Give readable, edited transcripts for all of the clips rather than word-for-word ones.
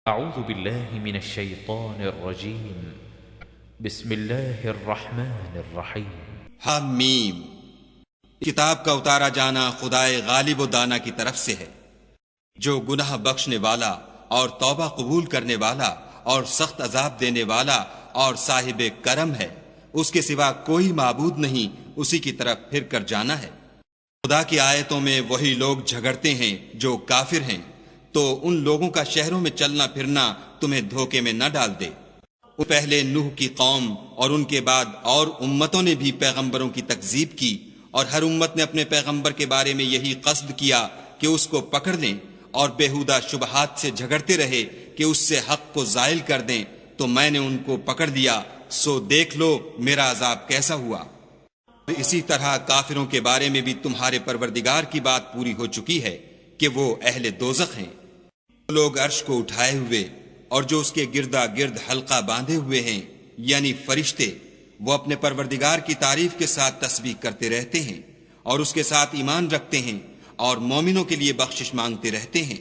أعوذ بالله من الشيطان الرجيم بسم الله الرحمن الرحيم حمیم۔ کتاب کا اتارا جانا خدائے غالب و دانا کی طرف سے ہے، جو گناہ بخشنے والا اور توبہ قبول کرنے والا اور سخت عذاب دینے والا اور صاحب کرم ہے۔ اس کے سوا کوئی معبود نہیں، اسی کی طرف پھر کر جانا ہے۔ خدا کی آیتوں میں وہی لوگ جھگڑتے ہیں جو کافر ہیں، تو ان لوگوں کا شہروں میں چلنا پھرنا تمہیں دھوکے میں نہ ڈال دے۔ پہلے نوح کی قوم اور ان کے بعد اور امتوں نے بھی پیغمبروں کی تکذیب کی، اور ہر امت نے اپنے پیغمبر کے بارے میں یہی قصد کیا کہ اس کو پکڑ لیں، اور بےہودہ شبہات سے جھگڑتے رہے کہ اس سے حق کو زائل کر دیں، تو میں نے ان کو پکڑ لیا، سو دیکھ لو میرا عذاب کیسا ہوا۔ اسی طرح کافروں کے بارے میں بھی تمہارے پروردگار کی بات پوری ہو چکی ہے کہ وہ اہل دوزخ ہیں۔ لوگ عرش کو اٹھائے ہوئے اور جو اس کے گردا گرد حلقہ باندھے ہوئے ہیں، یعنی فرشتے، وہ اپنے پروردگار کی تعریف کے ساتھ تسبیح کرتے رہتے ہیں اور اس کے ساتھ ایمان رکھتے ہیں اور مومنوں کے لیے بخشش مانگتے رہتے ہیں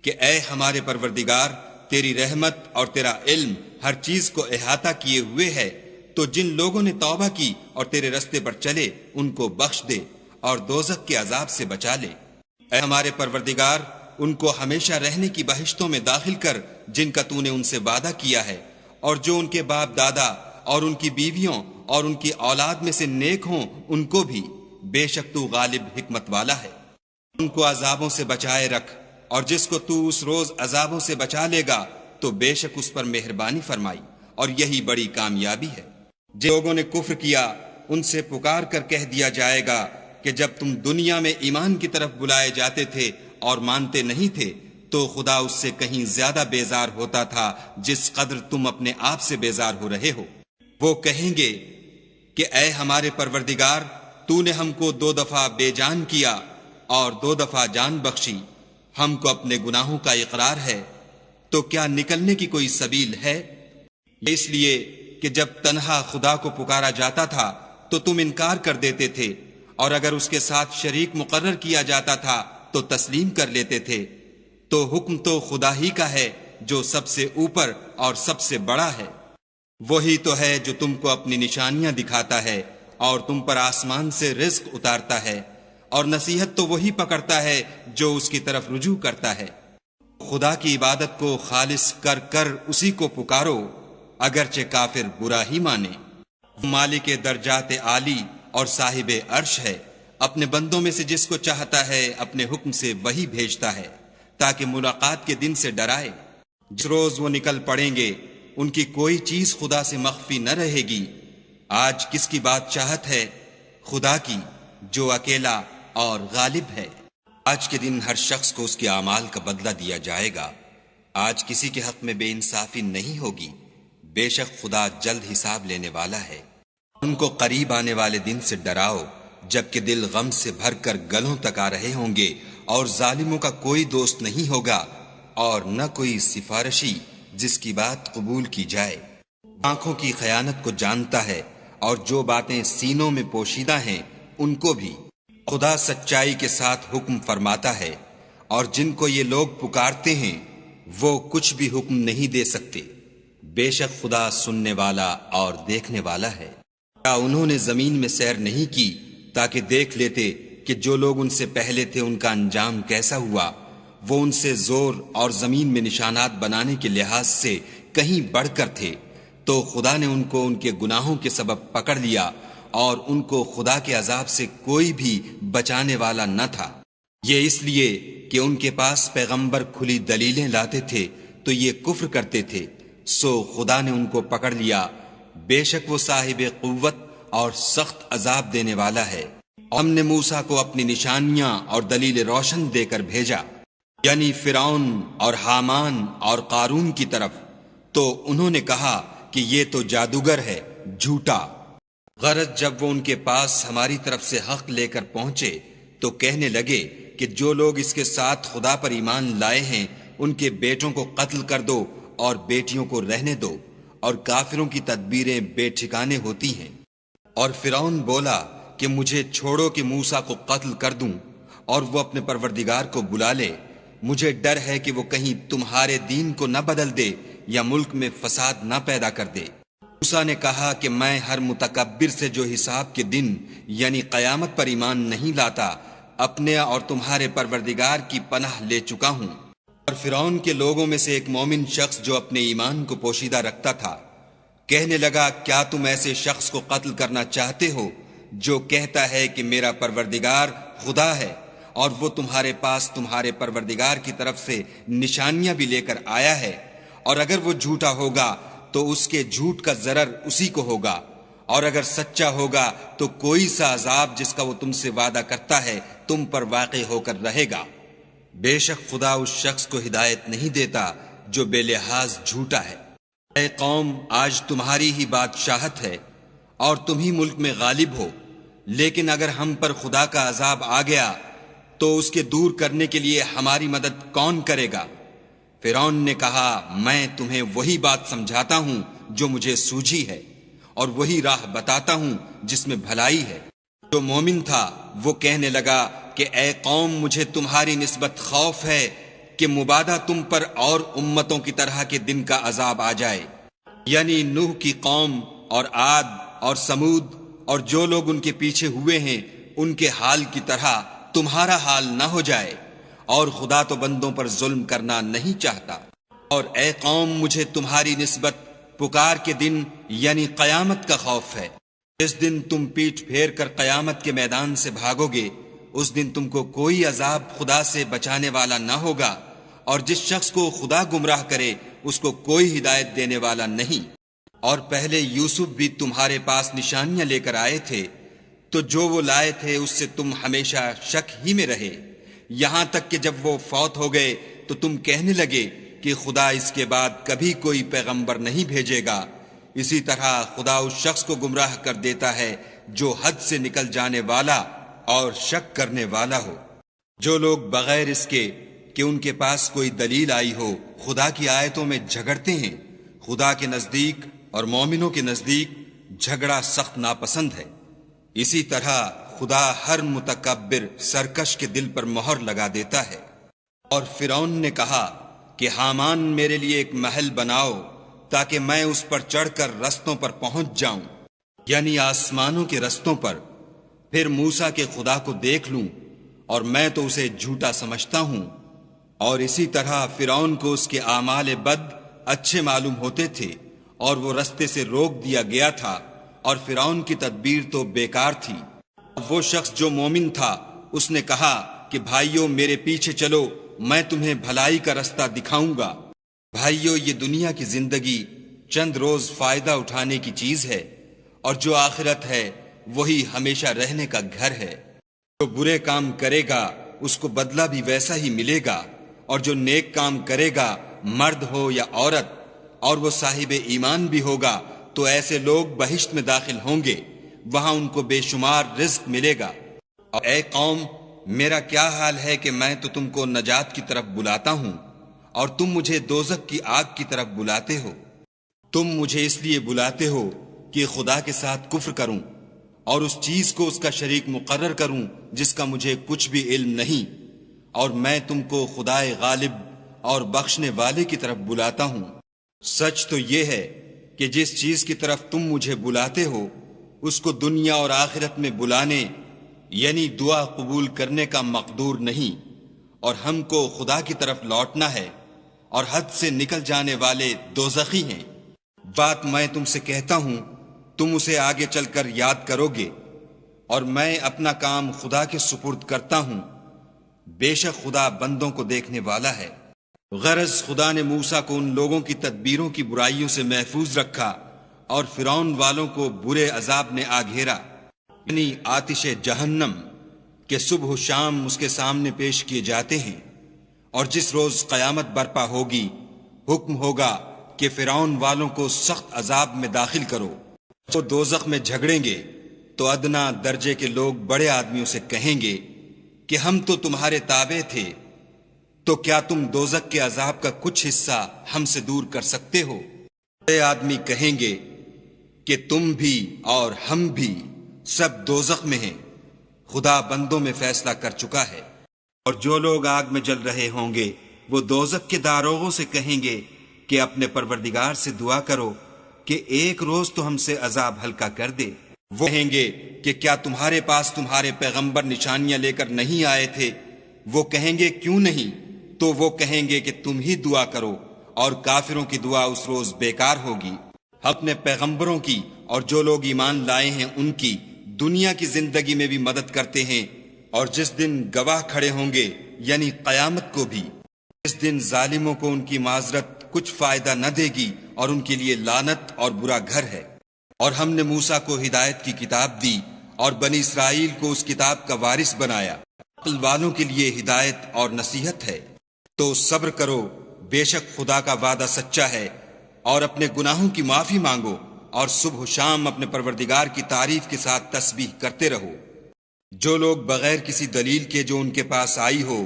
کہ اے ہمارے پروردگار، تیری رحمت اور تیرا علم ہر چیز کو احاطہ کیے ہوئے ہے، تو جن لوگوں نے توبہ کی اور تیرے رستے پر چلے ان کو بخش دے اور دوزخ کے عذاب سے بچا لے۔ اے ہمارے پروردگار، ان کو ہمیشہ رہنے کی بہشتوں میں داخل کر جن کا تو نے ان سے وعدہ کیا ہے، اور جو ان کے باپ دادا اور ان کی بیویوں اور ان کی اولاد میں سے نیک ہوں ان کو بھی، بے شک تو غالب حکمت والا ہے۔ ان کو عذابوں سے بچائے رکھ، اور جس کو تو اس روز عذابوں سے بچا لے گا تو بے شک اس پر مہربانی فرمائی، اور یہی بڑی کامیابی ہے۔ جن لوگوں نے کفر کیا ان سے پکار کر کہہ دیا جائے گا کہ جب تم دنیا میں ایمان کی طرف بلائے جاتے تھے اور مانتے نہیں تھے تو خدا اس سے کہیں زیادہ بیزار ہوتا تھا جس قدر تم اپنے آپ سے بیزار ہو رہے ہو۔ وہ کہیں گے کہ اے ہمارے پروردگار، تو نے ہم کو 2 دفعہ بے جان کیا اور 2 دفعہ جان بخشی، ہم کو اپنے گناہوں کا اقرار ہے، تو کیا نکلنے کی کوئی سبیل ہے؟ یہ اس لیے کہ جب تنہا خدا کو پکارا جاتا تھا تو تم انکار کر دیتے تھے، اور اگر اس کے ساتھ شریک مقرر کیا جاتا تھا تو تسلیم کر لیتے تھے۔ تو حکم تو خدا ہی کا ہے جو سب سے اوپر اور سب سے بڑا ہے۔ وہی تو ہے جو تم کو اپنی نشانیاں دکھاتا ہے اور تم پر آسمان سے رزق اتارتا ہے، اور نصیحت تو وہی پکڑتا ہے جو اس کی طرف رجوع کرتا ہے۔ خدا کی عبادت کو خالص کر کر اسی کو پکارو، اگرچہ کافر برا ہی مانے۔ مالک درجات عالی اور صاحب عرش ہے، اپنے بندوں میں سے جس کو چاہتا ہے اپنے حکم سے وہی بھیجتا ہے تاکہ ملاقات کے دن سے ڈرائے۔ جس روز وہ نکل پڑیں گے ان کی کوئی چیز خدا سے مخفی نہ رہے گی۔ آج کس کی بات چاہت ہے؟ خدا کی، جو اکیلا اور غالب ہے۔ آج کے دن ہر شخص کو اس کے اعمال کا بدلہ دیا جائے گا۔ آج کسی کے حق میں بے انصافی نہیں ہوگی، بے شک خدا جلد حساب لینے والا ہے۔ ان کو قریب آنے والے دن سے ڈراؤ جبکہ دل غم سے بھر کر گلوں تک آ رہے ہوں گے، اور ظالموں کا کوئی دوست نہیں ہوگا اور نہ کوئی سفارشی جس کی بات قبول کی جائے۔ آنکھوں کی خیانت کو جانتا ہے اور جو باتیں سینوں میں پوشیدہ ہیں ان کو بھی۔ خدا سچائی کے ساتھ حکم فرماتا ہے، اور جن کو یہ لوگ پکارتے ہیں وہ کچھ بھی حکم نہیں دے سکتے، بے شک خدا سننے والا اور دیکھنے والا ہے۔ کیا انہوں نے زمین میں سیر نہیں کی تاکہ دیکھ لیتے کہ جو لوگ ان سے پہلے تھے ان کا انجام کیسا ہوا؟ وہ ان سے زور اور زمین میں نشانات بنانے کے لحاظ سے کہیں بڑھ کر تھے، تو خدا نے ان کو ان کے گناہوں کے سبب پکڑ لیا، اور ان کو خدا کے عذاب سے کوئی بھی بچانے والا نہ تھا۔ یہ اس لیے کہ ان کے پاس پیغمبر کھلی دلیلیں لاتے تھے تو یہ کفر کرتے تھے، سو خدا نے ان کو پکڑ لیا، بے شک وہ صاحب قوت اور سخت عذاب دینے والا ہے۔ ہم نے موسیٰ کو اپنی نشانیاں اور دلیل روشن دے کر بھیجا، یعنی فرعون اور حامان اور قارون کی طرف، تو انہوں نے کہا کہ یہ تو جادوگر ہے، جھوٹا۔ غرض جب وہ ان کے پاس ہماری طرف سے حق لے کر پہنچے تو کہنے لگے کہ جو لوگ اس کے ساتھ خدا پر ایمان لائے ہیں ان کے بیٹوں کو قتل کر دو اور بیٹیوں کو رہنے دو، اور کافروں کی تدبیریں بے ٹھکانے ہوتی ہیں۔ اور فرعون بولا کہ مجھے چھوڑو کہ موسیٰ کو قتل کر دوں اور وہ اپنے پروردگار کو بلا لے، مجھے ڈر ہے کہ وہ کہیں تمہارے دین کو نہ بدل دے یا ملک میں فساد نہ پیدا کر دے۔ موسیٰ نے کہا کہ میں ہر متکبر سے جو حساب کے دن یعنی قیامت پر ایمان نہیں لاتا اپنے اور تمہارے پروردگار کی پناہ لے چکا ہوں۔ اور فرعون کے لوگوں میں سے ایک مومن شخص جو اپنے ایمان کو پوشیدہ رکھتا تھا کہنے لگا، کیا تم ایسے شخص کو قتل کرنا چاہتے ہو جو کہتا ہے کہ میرا پروردگار خدا ہے، اور وہ تمہارے پاس تمہارے پروردگار کی طرف سے نشانیاں بھی لے کر آیا ہے، اور اگر وہ جھوٹا ہوگا تو اس کے جھوٹ کا ضرر اسی کو ہوگا، اور اگر سچا ہوگا تو کوئی سا عذاب جس کا وہ تم سے وعدہ کرتا ہے تم پر واقع ہو کر رہے گا۔ بے شک خدا اس شخص کو ہدایت نہیں دیتا جو بے لحاظ جھوٹا ہے۔ اے قوم، آج تمہاری ہی بادشاہت ہے اور تم ہی ملک میں غالب ہو، لیکن اگر ہم پر خدا کا عذاب آ گیا تو اس کے دور کرنے کے لیے ہماری مدد کون کرے گا؟ فرعون نے کہا، میں تمہیں وہی بات سمجھاتا ہوں جو مجھے سوجھی ہے، اور وہی راہ بتاتا ہوں جس میں بھلائی ہے۔ جو مومن تھا وہ کہنے لگا کہ اے قوم، مجھے تمہاری نسبت خوف ہے کہ مبادہ تم پر اور امتوں کی طرح کے دن کا عذاب آ جائے، یعنی نوح کی قوم اور عاد اور سمود اور جو لوگ ان کے پیچھے ہوئے ہیں ان کے حال کی طرح تمہارا حال نہ ہو جائے، اور خدا تو بندوں پر ظلم کرنا نہیں چاہتا۔ اور اے قوم، مجھے تمہاری نسبت پکار کے دن یعنی قیامت کا خوف ہے۔ جس دن تم پیٹھ پھیر کر قیامت کے میدان سے بھاگو گے اس دن تم کو کوئی عذاب خدا سے بچانے والا نہ ہوگا، اور جس شخص کو خدا گمراہ کرے اس کو کوئی ہدایت دینے والا نہیں۔ اور پہلے یوسف بھی تمہارے پاس نشانیاں لے کر آئے تھے، تو جو وہ لائے تھے اس سے تم ہمیشہ شک ہی میں رہے، یہاں تک کہ جب وہ فوت ہو گئے تو تم کہنے لگے کہ خدا اس کے بعد کبھی کوئی پیغمبر نہیں بھیجے گا۔ اسی طرح خدا اس شخص کو گمراہ کر دیتا ہے جو حد سے نکل جانے والا اور شک کرنے والا ہو۔ جو لوگ بغیر اس کے کہ ان کے پاس کوئی دلیل آئی ہو خدا کی آیتوں میں جھگڑتے ہیں، خدا کے نزدیک اور مومنوں کے نزدیک جھگڑا سخت ناپسند ہے۔ اسی طرح خدا ہر متکبر سرکش کے دل پر مہر لگا دیتا ہے۔ اور فرعون نے کہا کہ حامان میرے لیے ایک محل بناؤ تاکہ میں اس پر چڑھ کر رستوں پر پہنچ جاؤں، یعنی آسمانوں کے رستوں پر، پھر موسیٰ کے خدا کو دیکھ لوں، اور میں تو اسے جھوٹا سمجھتا ہوں۔ اور اسی طرح فرعون کو اس کے اعمال بد اچھے معلوم ہوتے تھے اور وہ رستے سے روک دیا گیا تھا، اور فرعون کی تدبیر تو بیکار تھی۔ وہ شخص جو مومن تھا اس نے کہا کہ بھائیو میرے پیچھے چلو، میں تمہیں بھلائی کا رستہ دکھاؤں گا۔ بھائیو، یہ دنیا کی زندگی چند روز فائدہ اٹھانے کی چیز ہے، اور جو آخرت ہے وہی ہمیشہ رہنے کا گھر ہے۔ جو برے کام کرے گا اس کو بدلہ بھی ویسا ہی ملے گا، اور جو نیک کام کرے گا مرد ہو یا عورت اور وہ صاحب ایمان بھی ہوگا تو ایسے لوگ بہشت میں داخل ہوں گے، وہاں ان کو بے شمار رزق ملے گا۔ اور اے قوم، میرا کیا حال ہے کہ میں تو تم کو نجات کی طرف بلاتا ہوں اور تم مجھے دوزخ کی آگ کی طرف بلاتے ہو۔ تم مجھے اس لیے بلاتے ہو کہ خدا کے ساتھ کفر کروں اور اس چیز کو اس کا شریک مقرر کروں جس کا مجھے کچھ بھی علم نہیں، اور میں تم کو خدائے غالب اور بخشنے والے کی طرف بلاتا ہوں۔ سچ تو یہ ہے کہ جس چیز کی طرف تم مجھے بلاتے ہو اس کو دنیا اور آخرت میں بلانے یعنی دعا قبول کرنے کا مقدور نہیں، اور ہم کو خدا کی طرف لوٹنا ہے، اور حد سے نکل جانے والے دوزخی ہیں۔ بات میں تم سے کہتا ہوں تم اسے آگے چل کر یاد کرو گے، اور میں اپنا کام خدا کے سپرد کرتا ہوں، بے شک خدا بندوں کو دیکھنے والا ہے۔ غرض خدا نے موسیٰ کو ان لوگوں کی تدبیروں کی برائیوں سے محفوظ رکھا اور فرعون والوں کو برے عذاب نے آ گھیرا، یعنی آتش جہنم کہ صبح و شام اس کے سامنے پیش کیے جاتے ہیں۔ اور جس روز قیامت برپا ہوگی حکم ہوگا کہ فرعون والوں کو سخت عذاب میں داخل کرو۔ وہ دوزخ میں جھگڑیں گے تو ادنا درجے کے لوگ بڑے آدمیوں سے کہیں گے کہ ہم تو تمہارے تابع تھے، تو کیا تم دوزخ کے عذاب کا کچھ حصہ ہم سے دور کر سکتے ہو؟ بڑے آدمی کہیں گے کہ تم بھی اور ہم بھی سب دوزخ میں ہیں، خدا بندوں میں فیصلہ کر چکا ہے۔ اور جو لوگ آگ میں جل رہے ہوں گے وہ دوزخ کے داروغوں سے کہیں گے کہ اپنے پروردگار سے دعا کرو کہ ایک روز تو ہم سے عذاب ہلکا کر دے۔ وہ کہیں گے کہ کیا تمہارے پاس تمہارے پیغمبر نشانیاں لے کر نہیں آئے تھے؟ وہ کہیں گے کیوں نہیں؟ تو وہ کہیں گے کہ تم ہی دعا کرو، اور کافروں کی دعا اس روز بیکار ہوگی۔ ہم اپنے پیغمبروں کی اور جو لوگ ایمان لائے ہیں ان کی دنیا کی زندگی میں بھی مدد کرتے ہیں، اور جس دن گواہ کھڑے ہوں گے یعنی قیامت کو بھی، اس دن ظالموں کو ان کی معذرت کچھ فائدہ نہ دے گی اور ان کے لیے لعنت اور برا گھر ہے۔ اور ہم نے موسیٰ کو ہدایت کی کتاب دی اور بنی اسرائیل کو اس کتاب کا وارث بنایا۔ عقل والوں کے لیے ہدایت اور نصیحت ہے۔ تو صبر کرو، بے شک خدا کا وعدہ سچا ہے، اور اپنے گناہوں کی معافی مانگو، اور صبح و شام اپنے پروردگار کی تعریف کے ساتھ تسبیح کرتے رہو۔ جو لوگ بغیر کسی دلیل کے جو ان کے پاس آئی ہو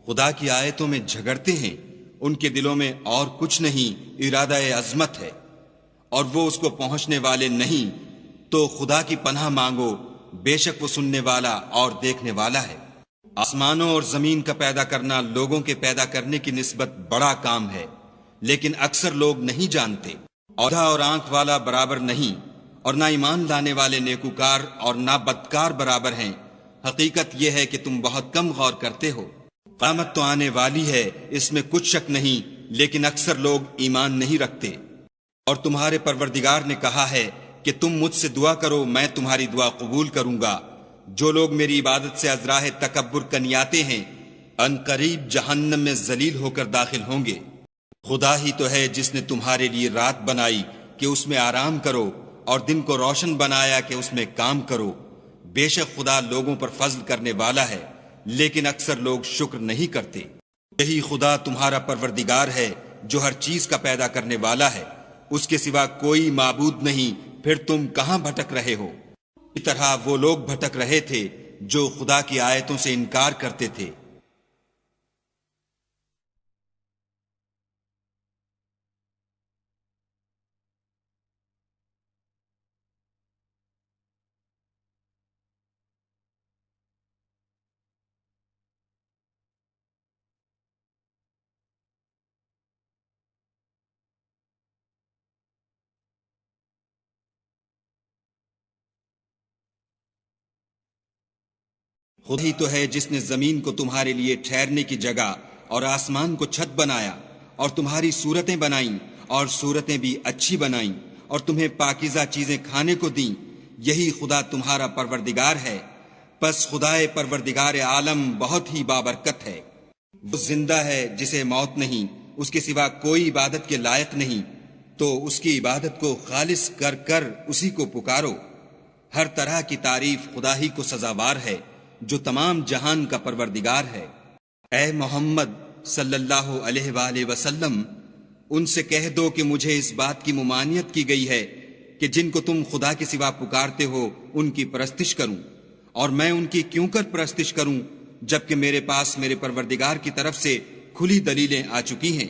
خدا کی آیتوں میں جھگڑتے ہیں، ان کے دلوں میں اور کچھ نہیں ارادہ عظمت ہے، اور وہ اس کو پہنچنے والے نہیں۔ تو خدا کی پناہ مانگو، بے شک وہ سننے والا اور دیکھنے والا ہے۔ آسمانوں اور زمین کا پیدا کرنا لوگوں کے پیدا کرنے کی نسبت بڑا کام ہے، لیکن اکثر لوگ نہیں جانتے۔ اودھا اور آنکھ والا برابر نہیں، اور نہ ایمان لانے والے نیکوکار اور نہ بدکار برابر ہیں۔ حقیقت یہ ہے کہ تم بہت کم غور کرتے ہو۔ قیامت تو آنے والی ہے، اس میں کچھ شک نہیں، لیکن اکثر لوگ ایمان نہیں رکھتے۔ اور تمہارے پروردگار نے کہا ہے کہ تم مجھ سے دعا کرو، میں تمہاری دعا قبول کروں گا۔ جو لوگ میری عبادت سے ازراہ تکبر کنیاتے ہیں ان قریب جہنم میں ذلیل ہو کر داخل ہوں گے۔ خدا ہی تو ہے جس نے تمہارے لیے رات بنائی کہ اس میں آرام کرو، اور دن کو روشن بنایا کہ اس میں کام کرو۔ بے شک خدا لوگوں پر فضل کرنے والا ہے، لیکن اکثر لوگ شکر نہیں کرتے۔ یہی خدا تمہارا پروردگار ہے جو ہر چیز کا پیدا کرنے والا ہے، اس کے سوا کوئی معبود نہیں، پھر تم کہاں بھٹک رہے ہو؟ اسی طرح وہ لوگ بھٹک رہے تھے جو خدا کی آیتوں سے انکار کرتے تھے۔ خود ہی تو ہے جس نے زمین کو تمہارے لیے ٹھہرنے کی جگہ اور آسمان کو چھت بنایا، اور تمہاری صورتیں بنائیں اور صورتیں بھی اچھی بنائیں، اور تمہیں پاکیزہ چیزیں کھانے کو دیں۔ یہی خدا تمہارا پروردگار ہے۔ پس خدائے پروردگار عالم بہت ہی بابرکت ہے۔ وہ زندہ ہے جسے موت نہیں، اس کے سوا کوئی عبادت کے لائق نہیں، تو اس کی عبادت کو خالص کر کر اسی کو پکارو۔ ہر طرح کی تعریف خدا ہی کو سزاوار ہے جو تمام جہان کا پروردگار ہے۔ اے محمد صلی اللہ علیہ وآلہ وسلم، ان سے کہہ دو کہ مجھے اس بات کی ممانعت کی گئی ہے کہ جن کو تم خدا کے سوا پکارتے ہو ان کی پرستش کروں، اور میں ان کی کیوں کر پرستش کروں جبکہ میرے پاس میرے پروردگار کی طرف سے کھلی دلیلیں آ چکی ہیں،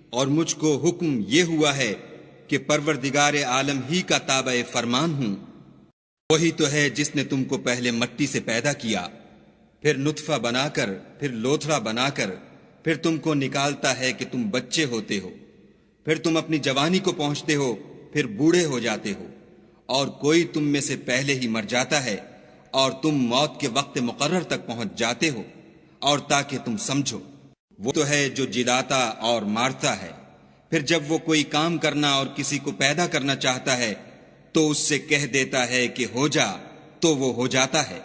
اور مجھ کو حکم یہ ہوا ہے کہ پروردگار عالم ہی کا تابع فرمان ہوں۔ وہی تو ہے جس نے تم کو پہلے مٹی سے پیدا کیا، پھر نطفہ بنا کر، پھر لوتھڑا بنا کر، پھر تم کو نکالتا ہے کہ تم بچے ہوتے ہو، پھر تم اپنی جوانی کو پہنچتے ہو، پھر بوڑھے ہو جاتے ہو، اور کوئی تم میں سے پہلے ہی مر جاتا ہے، اور تم موت کے وقت مقرر تک پہنچ جاتے ہو، اور تاکہ تم سمجھو۔ وہ تو ہے جو جلاتا اور مارتا ہے، پھر جب وہ کوئی کام کرنا اور کسی کو پیدا کرنا چاہتا ہے تو اس سے کہہ دیتا ہے کہ ہو جا، تو وہ ہو جاتا ہے۔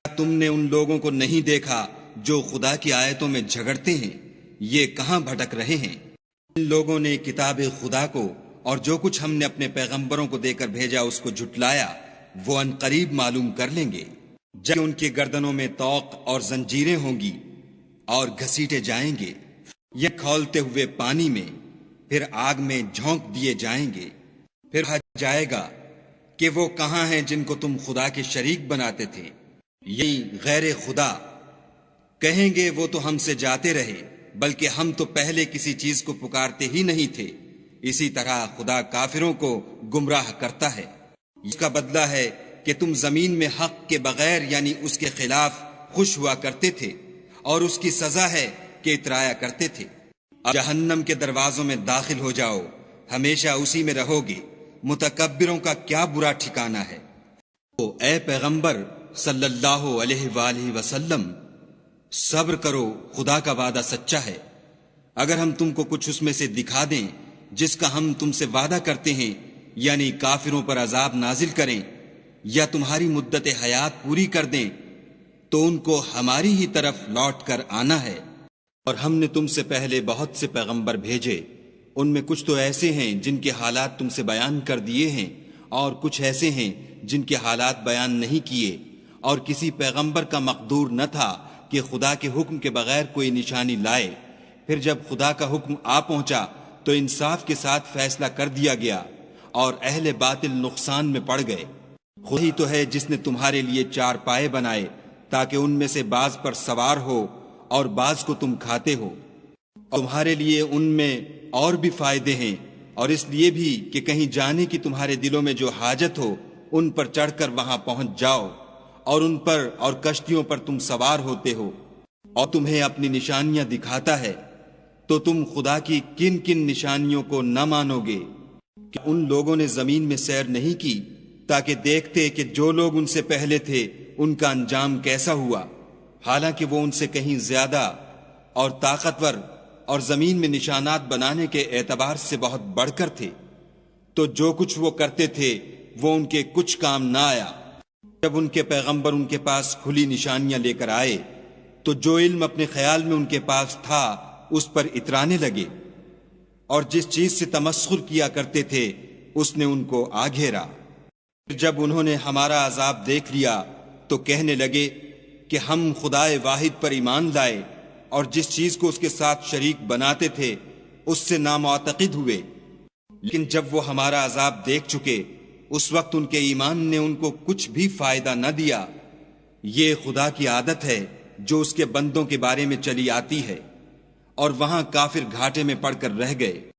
تم نے ان لوگوں کو نہیں دیکھا جو خدا کی آیتوں میں جھگڑتے ہیں؟ یہ کہاں بھٹک رہے ہیں؟ ان لوگوں نے کتاب خدا کو اور جو کچھ ہم نے اپنے پیغمبروں کو دے کر بھیجا اس کو جھٹلایا۔ وہ ان قریب معلوم کر لیں گے جب ان کی گردنوں میں طوق اور زنجیریں ہوں گی اور گھسیٹے جائیں گے، یہ کھولتے ہوئے پانی میں، پھر آگ میں جھونک دیے جائیں گے۔ پھر کہا جائے گا کہ وہ کہاں ہیں جن کو تم خدا کے شریک بناتے تھے؟ یہی غیر خدا۔ کہیں گے وہ تو ہم سے جاتے رہے، بلکہ ہم تو پہلے کسی چیز کو پکارتے ہی نہیں تھے۔ اسی طرح خدا کافروں کو گمراہ کرتا ہے۔ اس کا بدلہ ہے کہ تم زمین میں حق کے بغیر یعنی اس کے خلاف خوش ہوا کرتے تھے، اور اس کی سزا ہے کہ اترایا کرتے تھے۔ اب جہنم کے دروازوں میں داخل ہو جاؤ، ہمیشہ اسی میں رہو گے، متکبروں کا کیا برا ٹھکانہ ہے۔ تو اے پیغمبر صلی اللہ علیہ وآلہ وسلم، صبر کرو، خدا کا وعدہ سچا ہے۔ اگر ہم تم کو کچھ اس میں سے دکھا دیں جس کا ہم تم سے وعدہ کرتے ہیں، یعنی کافروں پر عذاب نازل کریں یا تمہاری مدت حیات پوری کر دیں، تو ان کو ہماری ہی طرف لوٹ کر آنا ہے۔ اور ہم نے تم سے پہلے بہت سے پیغمبر بھیجے، ان میں کچھ تو ایسے ہیں جن کے حالات تم سے بیان کر دیے ہیں، اور کچھ ایسے ہیں جن کے حالات بیان نہیں کیے، اور کسی پیغمبر کا مقدور نہ تھا کہ خدا کے حکم کے بغیر کوئی نشانی لائے۔ پھر جب خدا کا حکم آ پہنچا تو انصاف کے ساتھ فیصلہ کر دیا گیا، اور اہل باطل نقصان میں پڑ گئے۔ وہی تو ہے جس نے تمہارے لیے 4 پائے بنائے تاکہ ان میں سے بعض پر سوار ہو اور بعض کو تم کھاتے ہو۔ تمہارے لیے ان میں اور بھی فائدے ہیں، اور اس لیے بھی کہ کہیں جانے کی تمہارے دلوں میں جو حاجت ہو ان پر چڑھ کر وہاں پہنچ جاؤ، اور ان پر اور کشتیوں پر تم سوار ہوتے ہو، اور تمہیں اپنی نشانیاں دکھاتا ہے۔ تو تم خدا کی کن کن نشانیوں کو نہ مانو گے کہ ان لوگوں نے زمین میں سیر نہیں کی تاکہ دیکھتے کہ جو لوگ ان سے پہلے تھے ان کا انجام کیسا ہوا، حالانکہ وہ ان سے کہیں زیادہ اور طاقتور اور زمین میں نشانات بنانے کے اعتبار سے بہت بڑھ کر تھے۔ تو جو کچھ وہ کرتے تھے وہ ان کے کچھ کام نہ آیا۔ جب ان کے پیغمبر ان کے پاس کھلی نشانیاں لے کر آئے تو جو علم اپنے خیال میں ان کے پاس تھا اس پر اترانے لگے، اور جس چیز سے تمسخر کیا کرتے تھے اس نے ان کو آ گھیرا۔ جب انہوں نے ہمارا عذاب دیکھ لیا تو کہنے لگے کہ ہم خدائے واحد پر ایمان لائے، اور جس چیز کو اس کے ساتھ شریک بناتے تھے اس سے نامعتقد ہوئے۔ لیکن جب وہ ہمارا عذاب دیکھ چکے اس وقت ان کے ایمان نے ان کو کچھ بھی فائدہ نہ دیا۔ یہ خدا کی عادت ہے جو اس کے بندوں کے بارے میں چلی آتی ہے، اور وہاں کافر گھاٹے میں پڑ کر رہ گئے۔